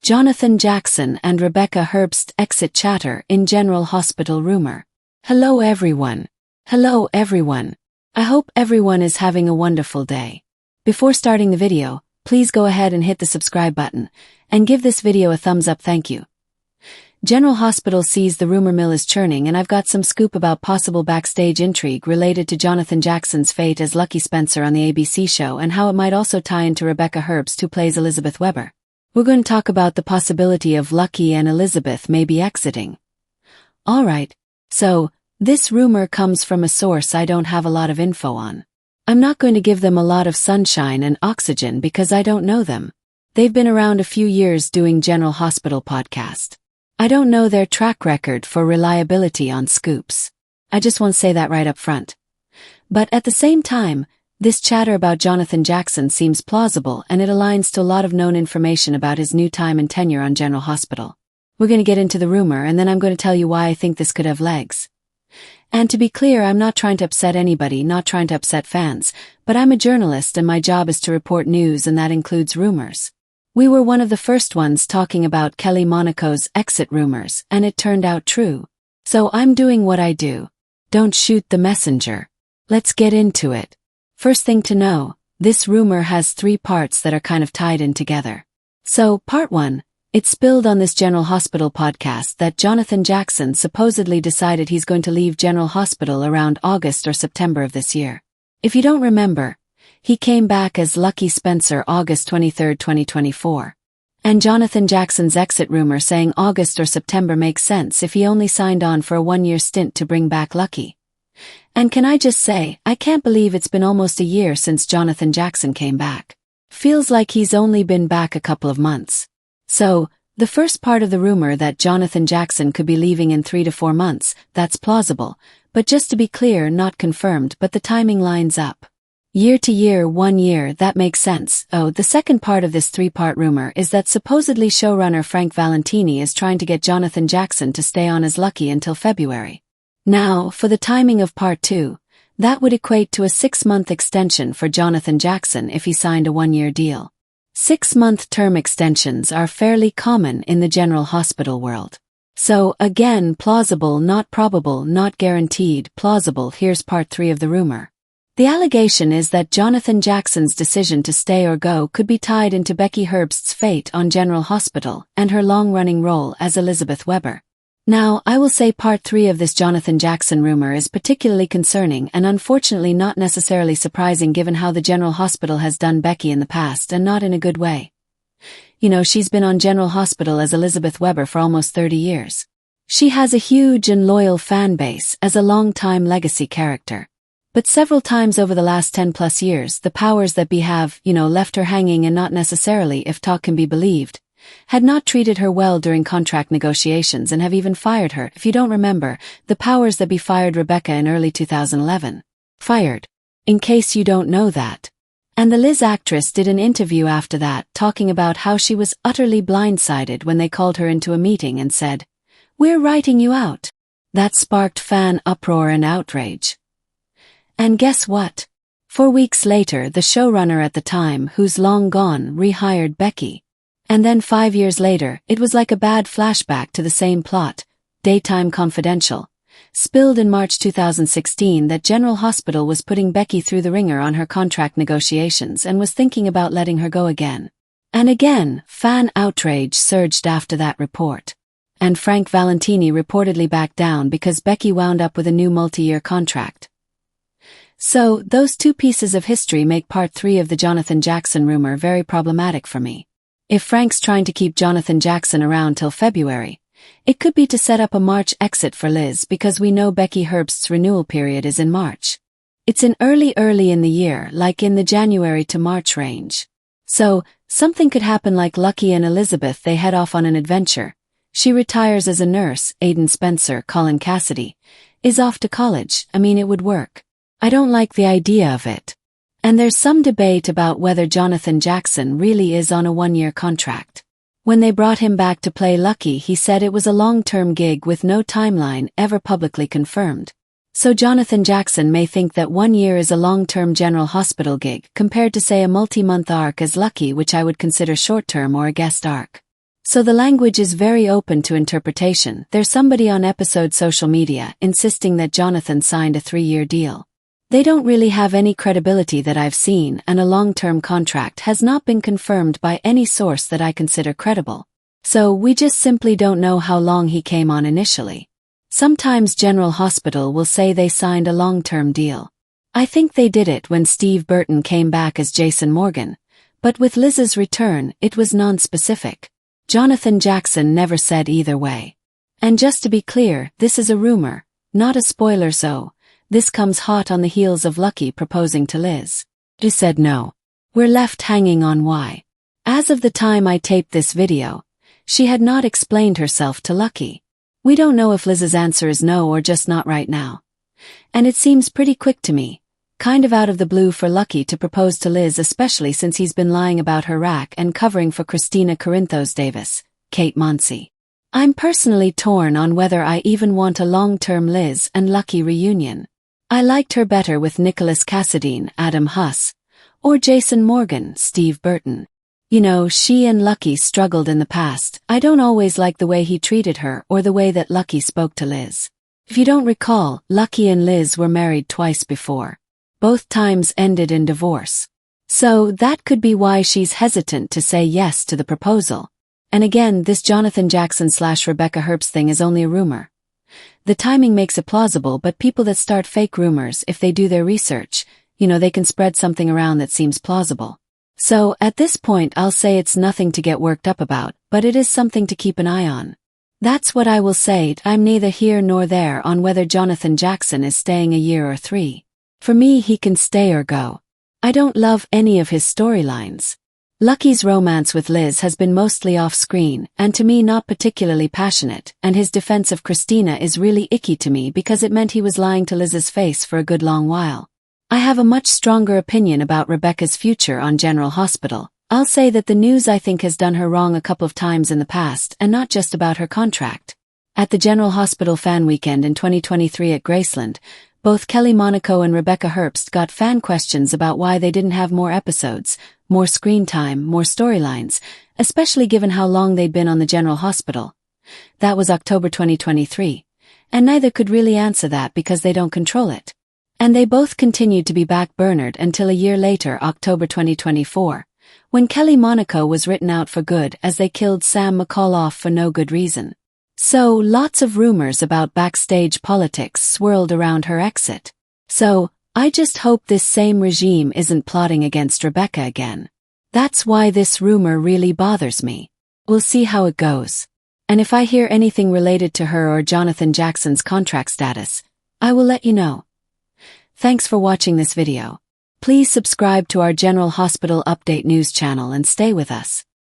Jonathan Jackson and Rebecca Herbst exit chatter in General Hospital rumor. Hello everyone. Hello everyone. I hope everyone is having a wonderful day. Before starting the video, please go ahead and hit the subscribe button, and give this video a thumbs up, thank you. General Hospital sees the rumor mill is churning, and I've got some scoop about possible backstage intrigue related to Jonathan Jackson's fate as Lucky Spencer on the ABC show and how it might also tie into Rebecca Herbst, who plays Elizabeth Weber. We're going to talk about the possibility of Lucky and Elizabeth maybe exiting. Alright, so, this rumor comes from a source I don't have a lot of info on. I'm not going to give them a lot of sunshine and oxygen because I don't know them. They've been around a few years doing General Hospital podcast. I don't know their track record for reliability on scoops. I just want to say that right up front. But at the same time, this chatter about Jonathan Jackson seems plausible, and it aligns to a lot of known information about his new time and tenure on General Hospital. We're going to get into the rumor, and then I'm going to tell you why I think this could have legs. And to be clear, I'm not trying to upset anybody, not trying to upset fans, but I'm a journalist and my job is to report news, and that includes rumors. We were one of the first ones talking about Kelly Monaco's exit rumors, and it turned out true. So I'm doing what I do. Don't shoot the messenger. Let's get into it. First thing to know, this rumor has 3 parts that are kind of tied in together. So, part 1, it spilled on this General Hospital podcast that Jonathan Jackson supposedly decided he's going to leave General Hospital around August or September of this year. If you don't remember, he came back as Lucky Spencer August 23, 2024. And Jonathan Jackson's exit rumor saying August or September makes sense if he only signed on for a 1-year stint to bring back Lucky. And can I just say, I can't believe it's been almost a year since Jonathan Jackson came back. Feels like he's only been back a couple of months. So, the first part of the rumor that Jonathan Jackson could be leaving in 3 to 4 months, that's plausible, but just to be clear, not confirmed, but the timing lines up. Year to year, 1 year, that makes sense. Oh, the second part of this 3-part rumor is that supposedly showrunner Frank Valentini is trying to get Jonathan Jackson to stay on as Lucky until February. Now, for the timing of part 2, that would equate to a 6-month extension for Jonathan Jackson if he signed a 1-year deal. 6-month term extensions are fairly common in the General Hospital world. So, again, plausible, not probable, not guaranteed, plausible. Here's part 3 of the rumor. The allegation is that Jonathan Jackson's decision to stay or go could be tied into Becky Herbst's fate on General Hospital and her long-running role as Elizabeth Weber. Now, I will say part 3 of this Jonathan Jackson rumor is particularly concerning and unfortunately not necessarily surprising given how the General Hospital has done Becky in the past, and not in a good way. You know, she's been on General Hospital as Elizabeth Weber for almost 30 years. She has a huge and loyal fan base as a long-time legacy character. But several times over the last 10+ years, the powers that be have, left her hanging, and not necessarily, if talk can be believed, had not treated her well during contract negotiations and have even fired her. If you don't remember, the powers that be fired Rebecca in early 2011. Fired. In case you don't know that. And the Liz actress did an interview after that, talking about how she was utterly blindsided when they called her into a meeting and said, "We're writing you out." That sparked fan uproar and outrage. And guess what? 4 weeks later, the showrunner at the time, who's long gone, rehired Becky. And then 5 years later, it was like a bad flashback to the same plot, Daytime Confidential, spilled in March 2016 that General Hospital was putting Becky through the ringer on her contract negotiations and was thinking about letting her go again. And again, fan outrage surged after that report. And Frank Valentini reportedly backed down because Becky wound up with a new multi-year contract. So, those 2 pieces of history make part 3 of the Jonathan Jackson rumor very problematic for me. If Frank's trying to keep Jonathan Jackson around till February, it could be to set up a March exit for Liz, because we know Becky Herbst's renewal period is in March. It's in early in the year, like in the January to March range. So, something could happen like Lucky and Elizabeth, they head off on an adventure. She retires as a nurse, Aiden Spencer, Colin Cassidy, is off to college. I mean, it would work. I don't like the idea of it. And there's some debate about whether Jonathan Jackson really is on a 1-year contract. When they brought him back to play Lucky, he said it was a long-term gig with no timeline ever publicly confirmed. So Jonathan Jackson may think that 1 year is a long-term General Hospital gig compared to, say, a multi-month arc as Lucky, which I would consider short-term, or a guest arc. So the language is very open to interpretation. There's somebody on episode social media insisting that Jonathan signed a 3-year deal. They don't really have any credibility that I've seen, and a long-term contract has not been confirmed by any source that I consider credible. So we just simply don't know how long he came on initially. Sometimes General Hospital will say they signed a long-term deal. I think they did it when Steve Burton came back as Jason Morgan, but with Liz's return, it was non-specific. Jonathan Jackson never said either way. And just to be clear, this is a rumor, not a spoiler, so this comes hot on the heels of Lucky proposing to Liz, who said no. We're left hanging on why. As of the time I taped this video, she had not explained herself to Lucky. We don't know if Liz's answer is no or just not right now. And it seems pretty quick to me, kind of out of the blue for Lucky to propose to Liz, especially since he's been lying about her rack and covering for Christina Corinthos Davis, Kate Monsey. I'm personally torn on whether I even want a long-term Liz and Lucky reunion. I liked her better with Nicholas Cassadine, Adam Huss, or Jason Morgan, Steve Burton. You know, she and Lucky struggled in the past. I don't always like the way he treated her or the way that Lucky spoke to Liz. If you don't recall, Lucky and Liz were married twice before. Both times ended in divorce. So that could be why she's hesitant to say yes to the proposal. And again, this Jonathan Jackson/Rebecca Herbst thing is only a rumor. The timing makes it plausible, but people that start fake rumors, if they do their research, they can spread something around that seems plausible. So, at this point I'll say it's nothing to get worked up about, but it is something to keep an eye on. That's what I will say. I'm neither here nor there on whether Jonathan Jackson is staying a year or 3. For me, he can stay or go. I don't love any of his storylines. Lucky's romance with Liz has been mostly off-screen, and to me not particularly passionate, and his defense of Christina is really icky to me because it meant he was lying to Liz's face for a good long while. I have a much stronger opinion about Rebecca's future on General Hospital. I'll say that the news I think has done her wrong a couple of times in the past, and not just about her contract. At the General Hospital fan weekend in 2023 at Graceland, both Kelly Monaco and Rebecca Herbst got fan questions about why they didn't have more episodes, more screen time, more storylines, especially given how long they'd been on the General Hospital. That was October 2023, and neither could really answer that because they don't control it. And they both continued to be backburnered until a year later, October 2024, when Kelly Monaco was written out for good as they killed Sam McCall off for no good reason. So, lots of rumors about backstage politics swirled around her exit. So, I just hope this same regime isn't plotting against Rebecca again. That's why this rumor really bothers me. We'll see how it goes. And if I hear anything related to her or Jonathan Jackson's contract status, I will let you know. Thanks for watching this video. Please subscribe to our General Hospital Update news channel and stay with us.